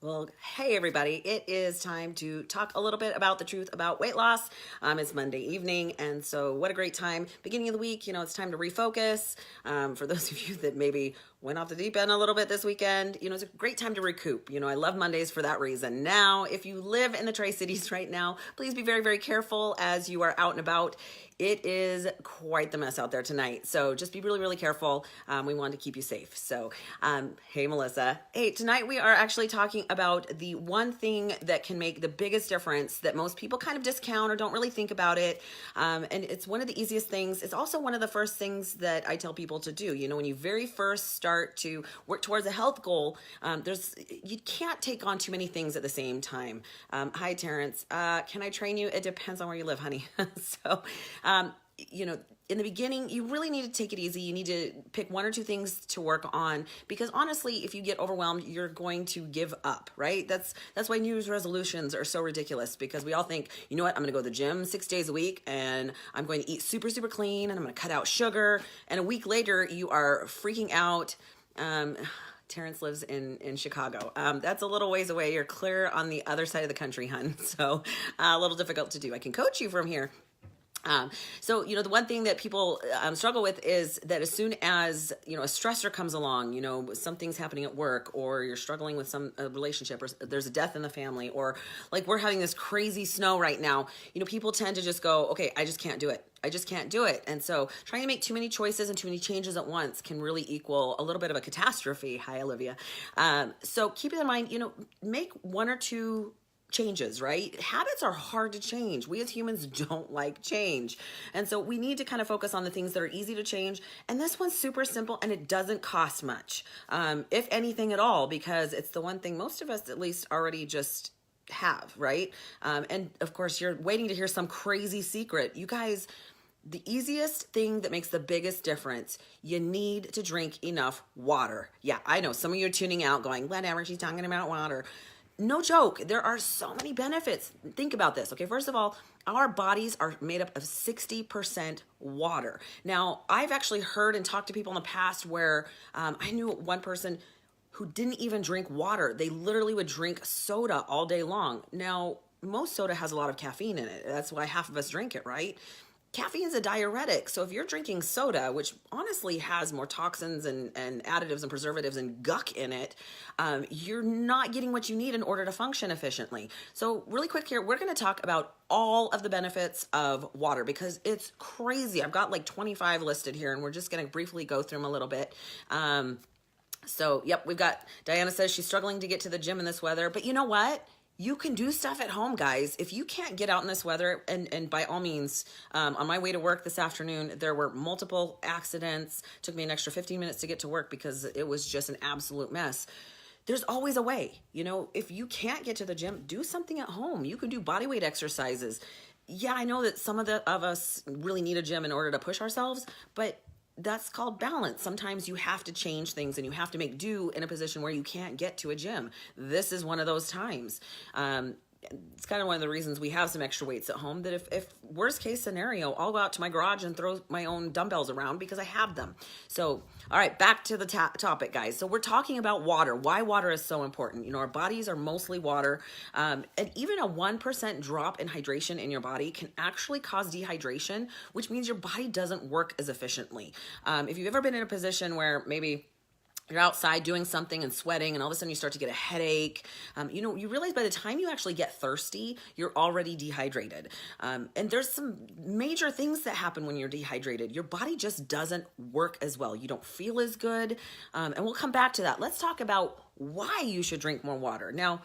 Well, hey everybody, it is time to talk a little bit about the truth about weight loss. It's Monday evening, and so what a great time. Beginning of the week, it's time to refocus. For those of you that maybe went off the deep end a little bit this weekend, it's a great time to recoup. I love Mondays for that reason. Now, if you live in the Tri-Cities right now, please be very, very careful as you are out and about. It is quite the mess out there tonight. So just be really, really careful. We want to keep you safe. So, hey, Melissa. Hey, tonight we are actually talking about the one thing that can make the biggest difference that most people kind of discount or don't really think about it. And it's one of the easiest things. It's also one of the first things that I tell people to do. When you very first start to work towards a health goal, you can't take on too many things at the same time. Hi, Terrence. Can I train you? It depends on where you live, honey. So, in the beginning, you really need to take it easy. You need to pick one or two things to work on because honestly, if you get overwhelmed, you're going to give up, right? That's why New Year's resolutions are so ridiculous because we all think, you know what, I'm going to go to the gym 6 days a week and I'm going to eat super, super clean and I'm going to cut out sugar. And a week later, you are freaking out. Terrence lives in Chicago. That's a little ways away. You're clear on the other side of the country, hun. So a little difficult to do. I can coach you from here. So, the one thing that people struggle with is that as soon as, a stressor comes along, something's happening at work or you're struggling with some relationship or there's a death in the family or like we're having this crazy snow right now, people tend to just go, okay, I just can't do it. I just can't do it. And so trying to make too many choices and too many changes at once can really equal a little bit of a catastrophe. Hi, Olivia. So keep it in mind, make one or two changes, right? Habits are hard to change. We as humans don't like change. And so we need to kind of focus on the things that are easy to change. And this one's super simple and it doesn't cost much, if anything at all, because it's the one thing most of us at least already just have, right? And of course, you're waiting to hear some crazy secret. You guys, the easiest thing that makes the biggest difference, you need to drink enough water. Yeah, I know some of you are tuning out going, whatever, she's talking about water. No joke. There are so many benefits. Think about this. Okay, first of all, our bodies are made up of 60% water. Now, I've actually heard and talked to people in the past where I knew one person who didn't even drink water. They literally would drink soda all day long. Now, most soda has a lot of caffeine in it. That's why half of us drink it, right? Caffeine is a diuretic. So if you're drinking soda, which honestly has more toxins and additives and preservatives and guck in it, you're not getting what you need in order to function efficiently. So really quick here, we're going to talk about all of the benefits of water because it's crazy. I've got like 25 listed here and we're just going to briefly go through them a little bit. So yep, we've got Diana says she's struggling to get to the gym in this weather, but you know what? You can do stuff at home, guys. If you can't get out in this weather, and by all means, on my way to work this afternoon, there were multiple accidents. It took me an extra 15 minutes to get to work because it was just an absolute mess. There's always a way. If you can't get to the gym, do something at home. You can do body weight exercises. Yeah, I know that some of us really need a gym in order to push ourselves, but that's called balance. Sometimes you have to change things and you have to make do in a position where you can't get to a gym. This is one of those times. It's kind of one of the reasons we have some extra weights at home that if worst case scenario, I'll go out to my garage and throw my own dumbbells around because I have them. So, all right, back to the topic, guys. So we're talking about water, why water is so important. Our bodies are mostly water. And even a 1% drop in hydration in your body can actually cause dehydration, which means your body doesn't work as efficiently. If you've ever been in a position where maybe you're outside doing something and sweating and all of a sudden you start to get a headache. You realize by the time you actually get thirsty, you're already dehydrated. And there's some major things that happen when you're dehydrated. Your body just doesn't work as well. You don't feel as good. And we'll come back to that. Let's talk about why you should drink more water. Now,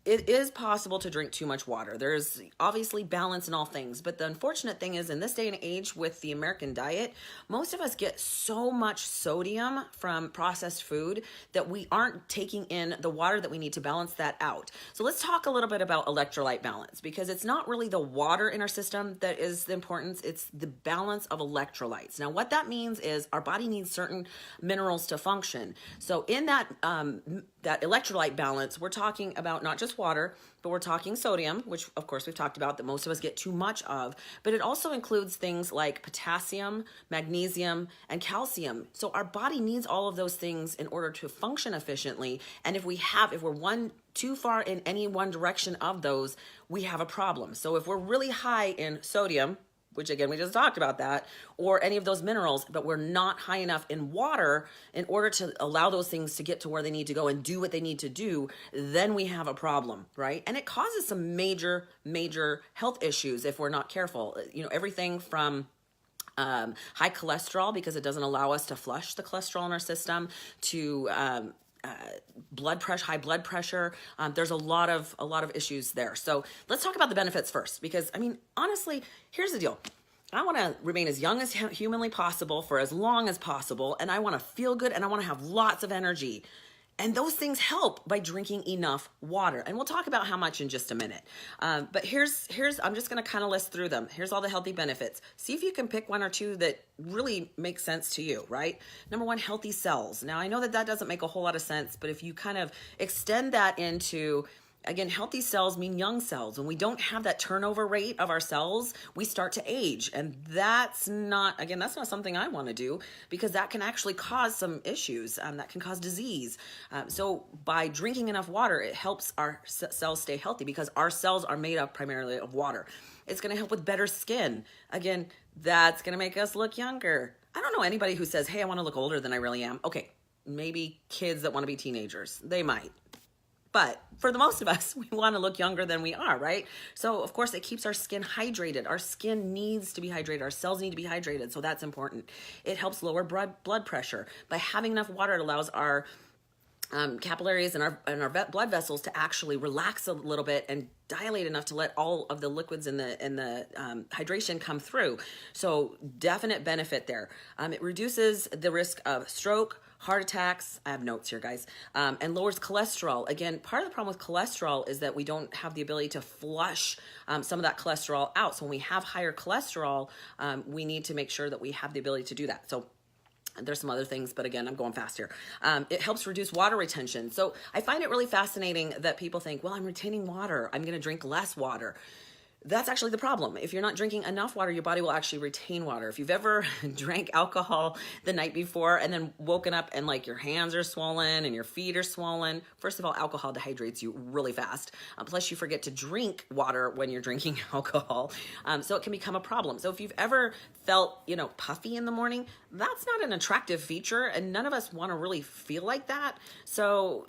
it is possible to drink too much water. There's obviously balance in all things, but the unfortunate thing is in this day and age with the American diet, most of us get so much sodium from processed food that we aren't taking in the water that we need to balance that out. So let's talk a little bit about electrolyte balance because it's not really the water in our system that is the importance, it's the balance of electrolytes. Now what that means is our body needs certain minerals to function. So in that electrolyte balance, we're talking about not just water, but we're talking sodium, which of course we've talked about that most of us get too much of, but it also includes things like potassium, magnesium, and calcium. So our body needs all of those things in order to function efficiently. And if we're too far in any one direction of those, we have a problem. So if we're really high in sodium, which again, we just talked about that, or any of those minerals, but we're not high enough in water in order to allow those things to get to where they need to go and do what they need to do, then we have a problem, right? And it causes some major, major health issues if we're not careful. Everything from high cholesterol, because it doesn't allow us to flush the cholesterol in our system, to blood pressure, high blood pressure. There's a lot of issues there. So let's talk about the benefits first, because honestly, here's the deal. I want to remain as young as humanly possible for as long as possible. And I want to feel good and I want to have lots of energy. And those things help by drinking enough water. And we'll talk about how much in just a minute. But here's I'm just going to kind of list through them. Here's all the healthy benefits. See if you can pick one or two that really make sense to you, right? Number one, healthy cells. Now, I know that doesn't make a whole lot of sense, but if you kind of extend that into, again, healthy cells mean young cells. When we don't have that turnover rate of our cells, we start to age. And that's not something I want to do, because that can actually cause some issues. That can cause disease. So by drinking enough water, it helps our cells stay healthy, because our cells are made up primarily of water. It's going to help with better skin. Again, that's going to make us look younger. I don't know anybody who says, hey, I want to look older than I really am. Okay, maybe kids that want to be teenagers. They might. But for the most of us, we want to look younger than we are, right? So, of course, it keeps our skin hydrated. Our skin needs to be hydrated. Our cells need to be hydrated, so that's important. It helps lower blood pressure. By having enough water, it allows our capillaries and our blood vessels to actually relax a little bit and dilate enough to let all of the liquids and the hydration come through. So, definite benefit there. It reduces the risk of stroke, heart attacks, I have notes here, guys, and lowers cholesterol. Again, part of the problem with cholesterol is that we don't have the ability to flush some of that cholesterol out. So when we have higher cholesterol, we need to make sure that we have the ability to do that. So there's some other things, but again, I'm going fast here. It helps reduce water retention. So I find it really fascinating that people think, well, I'm retaining water, I'm going to drink less water. That's actually the problem. If you're not drinking enough water, your body will actually retain water. If you've ever drank alcohol the night before and then woken up and like your hands are swollen and your feet are swollen, first of all, alcohol dehydrates you really fast. Plus you forget to drink water when you're drinking alcohol. So it can become a problem. So if you've ever felt, puffy in the morning, that's not an attractive feature, and none of us want to really feel like that. So,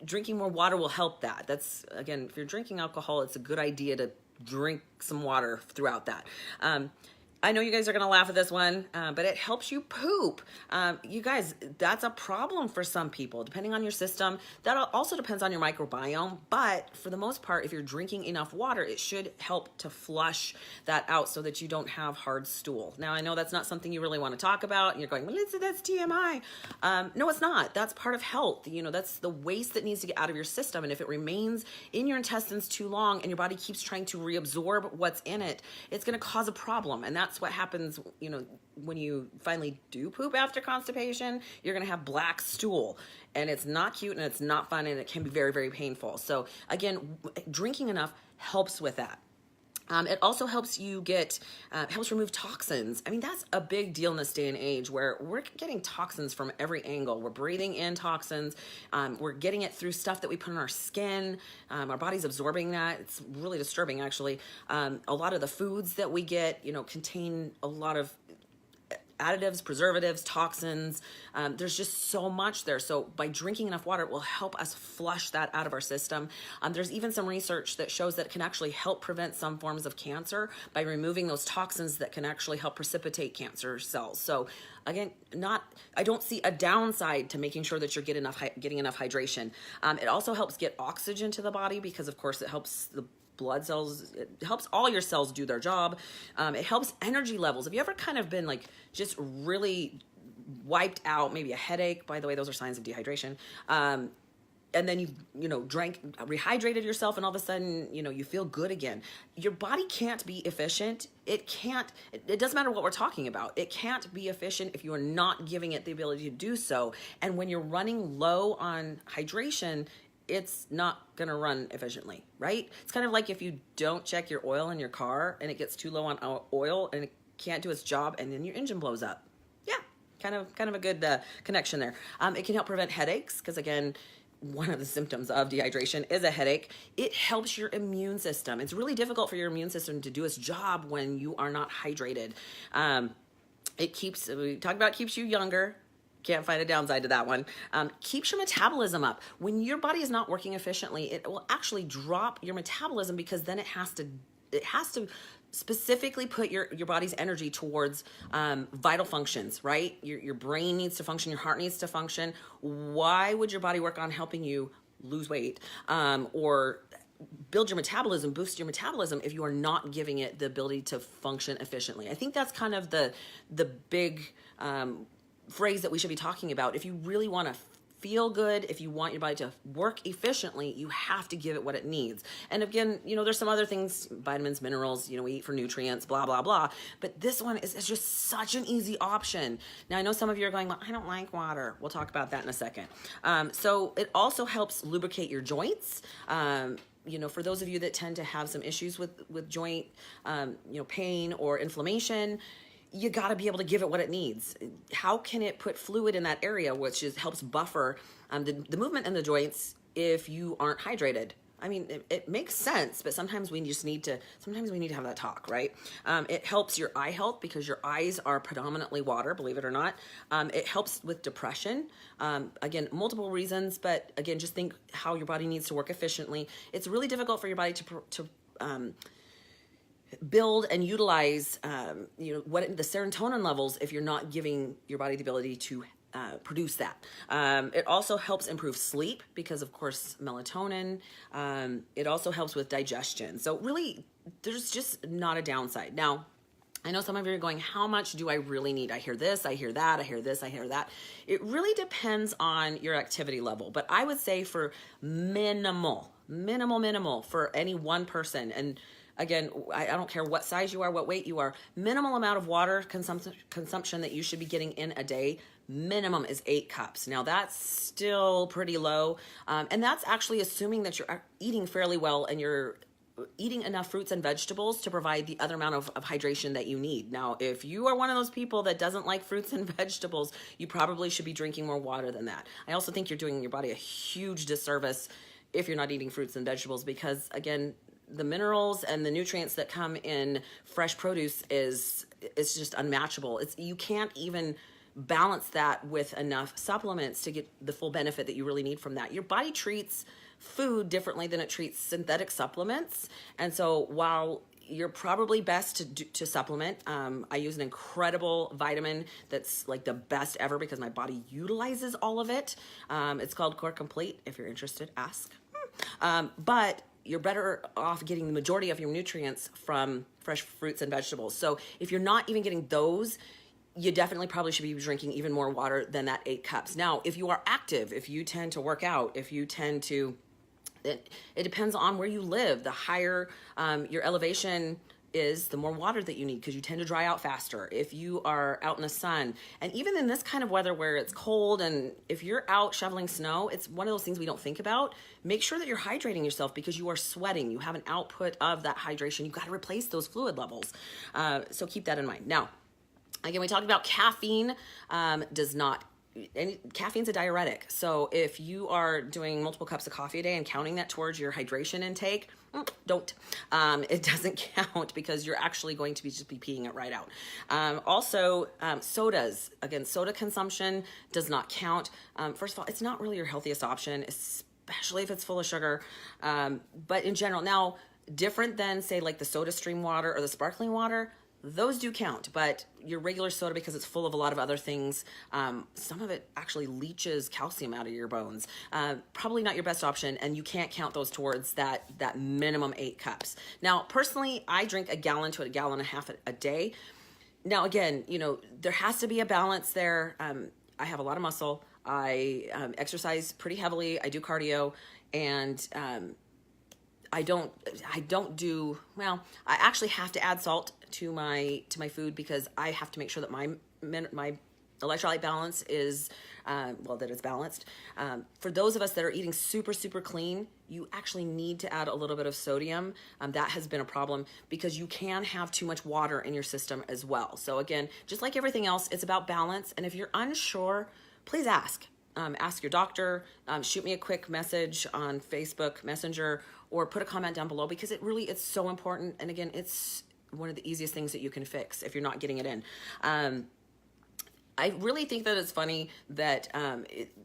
drinking more water will help that. That's, again, if you're drinking alcohol, it's a good idea to drink some water throughout that. I know you guys are going to laugh at this one, but it helps you poop. You guys, that's a problem for some people, depending on your system. That also depends on your microbiome. But for the most part, if you're drinking enough water, it should help to flush that out so that you don't have hard stool. Now, I know that's not something you really want to talk about. And you're going, Melissa, that's TMI. No, it's not. That's part of health. That's the waste that needs to get out of your system. And if it remains in your intestines too long and your body keeps trying to reabsorb what's in it, it's going to cause a problem. And that's what happens, when you finally do poop after constipation. You're going to have black stool, and it's not cute and it's not fun, and it can be very, very painful. So again, drinking enough helps with that. It also helps helps remove toxins. That's a big deal in this day and age, where we're getting toxins from every angle. We're breathing in toxins. We're getting it through stuff that we put on our skin. Our body's absorbing that. It's really disturbing, actually. A lot of the foods that we get, contain a lot of additives, preservatives, toxins. There's just so much there. So by drinking enough water, it will help us flush that out of our system. There's even some research that shows that it can actually help prevent some forms of cancer by removing those toxins that can actually help precipitate cancer cells. So again, I don't see a downside to making sure that you're getting enough hydration. It also helps get oxygen to the body, because of course it helps the blood cells. It helps all your cells do their job. It helps energy levels. Have you ever kind of been like just really wiped out, maybe a headache? By the way, those are signs of dehydration. And then rehydrated yourself, and all of a sudden, you feel good again. Your body can't be efficient. It doesn't matter what we're talking about. It can't be efficient if you are not giving it the ability to do so. And when you're running low on hydration, it's not going to run efficiently, right? It's kind of like if you don't check your oil in your car and it gets too low on oil and it can't do its job, and then your engine blows up. Yeah, kind of a good connection there. It can help prevent headaches because, again, one of the symptoms of dehydration is a headache. It helps your immune system. It's really difficult for your immune system to do its job when you are not hydrated. We talked about keeps you younger. Can't find a downside to that one. Keeps your metabolism up. When your body is not working efficiently, it will actually drop your metabolism because then it has to specifically put your body's energy towards vital functions, right? Your brain needs to function, your heart needs to function. Why would your body work on helping you lose weight or build your metabolism, boost your metabolism if you are not giving it the ability to function efficiently? I think that's kind of the big phrase that we should be talking about. If you really want to feel good, if you want your body to work efficiently, you have to give it what it needs. And again, there's some other things, vitamins, minerals, we eat for nutrients, blah, blah, blah. But this one is just such an easy option. Now, I know some of you are going, well, I don't like water. We'll talk about that in a second. So it also helps lubricate your joints. For those of you that tend to have some issues with joint, pain or inflammation, you got to be able to give it what it needs. How can it put fluid in that area, which helps buffer the movement in the joints if you aren't hydrated? I mean, it makes sense, but sometimes we need to have that talk, right? It helps your eye health because your eyes are predominantly water, believe it or not. It helps with depression. Again, multiple reasons, but again, just think how your body needs to work efficiently. It's really difficult for your body to build and utilize, what the serotonin levels if you're not giving your body the ability to produce that. It also helps improve sleep because, of course, melatonin. It also helps with digestion. So really, there's just not a downside. Now, I know some of you are going, how much do I really need? I hear this, I hear that, I hear this, I hear that. It really depends on your activity level. But I would say for minimal for any one person, and again, I don't care what size you are, what weight you are, minimal amount of water consumption that you should be getting in a day, minimum is 8 cups. Now that's still pretty low. And that's actually assuming that you're eating fairly well and you're eating enough fruits and vegetables to provide the other amount of hydration that you need. Now, if you are one of those people that doesn't like fruits and vegetables, you probably should be drinking more water than that. I also think you're doing your body a huge disservice if you're not eating fruits and vegetables because, again, the minerals and the nutrients that come in fresh produce is just unmatchable. You can't even balance that with enough supplements to get the full benefit that you really need from that. Your body treats food differently than it treats synthetic supplements. And so while you're probably best to supplement, I use an incredible vitamin that's like the best ever because my body utilizes all of it. It's called Core Complete. If you're interested, ask. But you're better off getting the majority of your nutrients from fresh fruits and vegetables. So if you're not even getting those, you definitely probably should be drinking even more water than that 8 cups. Now, if you are active, if you tend to work out, if you tend to, it depends on where you live. The higher your elevation is, the more water that you need because you tend to dry out faster if you are out in the sun. And even in this kind of weather where it's cold and if you're out shoveling snow, it's one of those things we don't think about. Make sure that you're hydrating yourself because you are sweating. You have an output of that hydration. You've got to replace those fluid levels. So keep that in mind. Now, again, we talked about caffeine caffeine's a diuretic. So if you are doing multiple cups of coffee a day and counting that towards your hydration intake, don't. It doesn't count because you're actually going to just be peeing it right out. Also, sodas. Again, soda consumption does not count. First of all, it's not really your healthiest option, especially if it's full of sugar. But in general, now, different than, say, like the Soda Stream water or the sparkling water, those do count, but your regular soda, because it's full of a lot of other things, some of it actually leaches calcium out of your bones. Probably not your best option, and you can't count those towards that minimum 8 cups. Now, personally, I drink 1 gallon to 1.5 gallons a day. Now, again, there has to be a balance there. I have a lot of muscle. I exercise pretty heavily. I do cardio, and I actually have to add salt to my food because I have to make sure that my electrolyte balance is, that it's balanced. For those of us that are eating super, super clean, you actually need to add a little bit of sodium. That has been a problem because you can have too much water in your system as well. So again, just like everything else, it's about balance. And if you're unsure, please ask. Ask your doctor, shoot me a quick message on Facebook Messenger, or put a comment down below, because it's so important. And again, it's one of the easiest things that you can fix if you're not getting it in. I really think that it's funny that,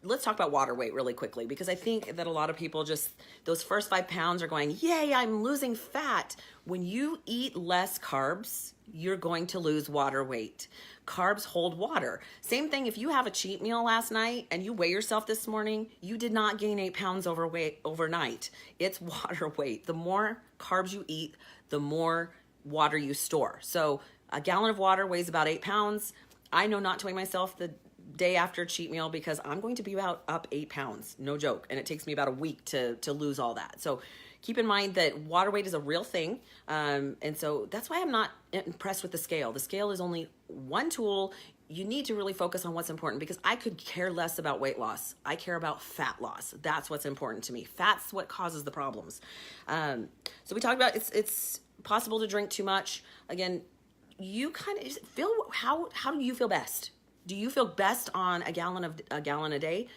let's talk about water weight really quickly, because I think that a lot of people just, those first 5 pounds are going, yay, I'm losing fat. When you eat less carbs, you're going to lose water weight. Carbs hold water. Same thing if you have a cheat meal last night and you weigh yourself this morning, you did not gain 8 pounds overnight. It's water weight. The more carbs you eat, the more water you store. So a gallon of water weighs about 8 pounds. I know not to weigh myself the day after a cheat meal because I'm going to be up 8 pounds, no joke. And it takes me about a week to lose all that. So keep in mind that water weight is a real thing. And so that's why I'm not impressed with the scale. The scale is only one tool. You need to really focus on what's important, because I could care less about weight loss. I care about fat loss. That's what's important to me. Fat's what causes the problems. So we talked about it's possible to drink too much. Again, you kind of feel, how do you feel best? Do you feel best on a gallon a day?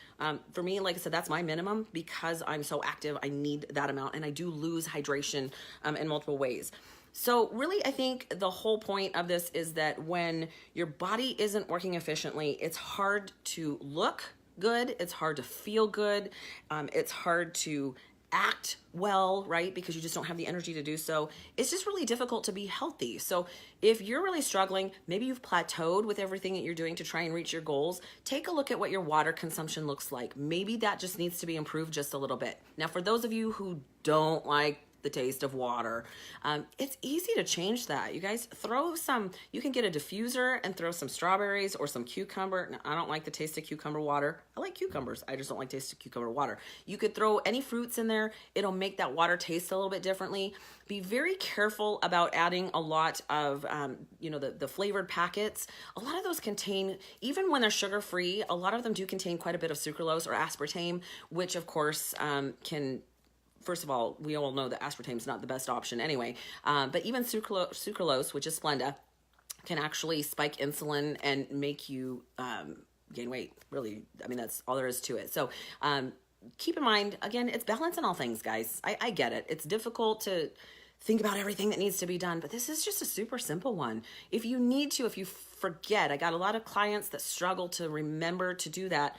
For me, like I said, that's my minimum because I'm so active. I need that amount, and I do lose hydration in multiple ways. So really, I think the whole point of this is that when your body isn't working efficiently, it's hard to look good. It's hard to feel good. It's hard to act well, right? Because you just don't have the energy to do so. It's just really difficult to be healthy. So if you're really struggling, maybe you've plateaued with everything that you're doing to try and reach your goals, take a look at what your water consumption looks like. Maybe that just needs to be improved just a little bit. Now, for those of you who don't like the taste of water, it's easy to change that. You guys, you can get a diffuser and throw some strawberries or some cucumber. Now, I don't like the taste of cucumber water. I like cucumbers. I just don't like the taste of cucumber water. You could throw any fruits in there. It'll make that water taste a little bit differently. Be very careful about adding a lot of, the flavored packets. A lot of those contain, even when they're sugar-free, a lot of them do contain quite a bit of sucralose or aspartame, which of course can, first of all, we all know that aspartame is not the best option anyway, but even sucralose, which is Splenda, can actually spike insulin and make you gain weight. Really, I mean, that's all there is to it. So keep in mind, again, it's balance in all things, guys. I get it. It's difficult to think about everything that needs to be done, but this is just a super simple one. If you forget, I got a lot of clients that struggle to remember to do that.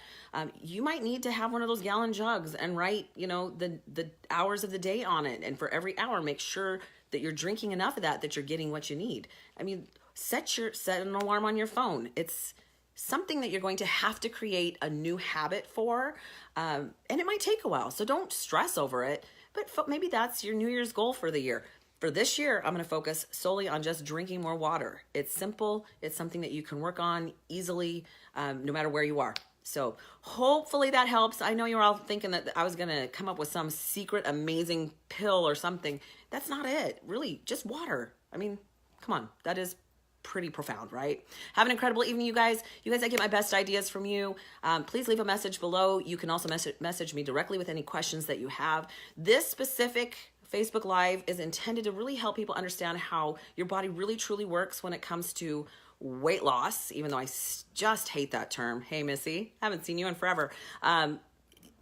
You might need to have one of those gallon jugs and write, the hours of the day on it. And for every hour, make sure that you're drinking enough of that you're getting what you need. I mean, set an alarm on your phone. It's something that you're going to have to create a new habit for. And it might take a while, so don't stress over it. But maybe that's your New Year's goal for the year. For this year, I'm going to focus solely on just drinking more water. It's simple. It's something that you can work on easily, no matter where you are. So hopefully that helps. I know you're all thinking that I was going to come up with some secret, amazing pill or something. That's not it. Really, just water. I mean, come on. That is pretty profound, right? Have an incredible evening, you guys. I get my best ideas from you. Please leave a message below. You can also message me directly with any questions that you have. This specific Facebook Live is intended to really help people understand how your body really truly works when it comes to weight loss, even though I just hate that term. Hey, Missy, haven't seen you in forever.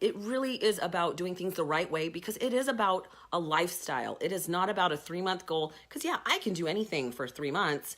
It really is about doing things the right way, because it is about a lifestyle. It is not about a 3-month goal, because yeah, I can do anything for 3 months,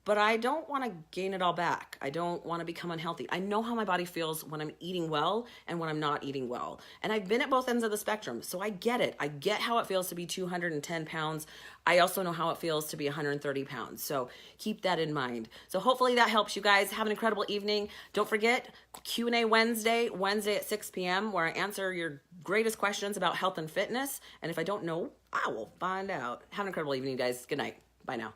but I don't want to gain it all back. I don't want to become unhealthy. I know how my body feels when I'm eating well and when I'm not eating well. And I've been at both ends of the spectrum, so I get it. I get how it feels to be 210 pounds. I also know how it feels to be 130 pounds. So keep that in mind. So hopefully that helps you guys. Have an incredible evening. Don't forget Q&A Wednesday at 6 p.m. where I answer your greatest questions about health and fitness. And if I don't know, I will find out. Have an incredible evening, guys. Good night. Bye now.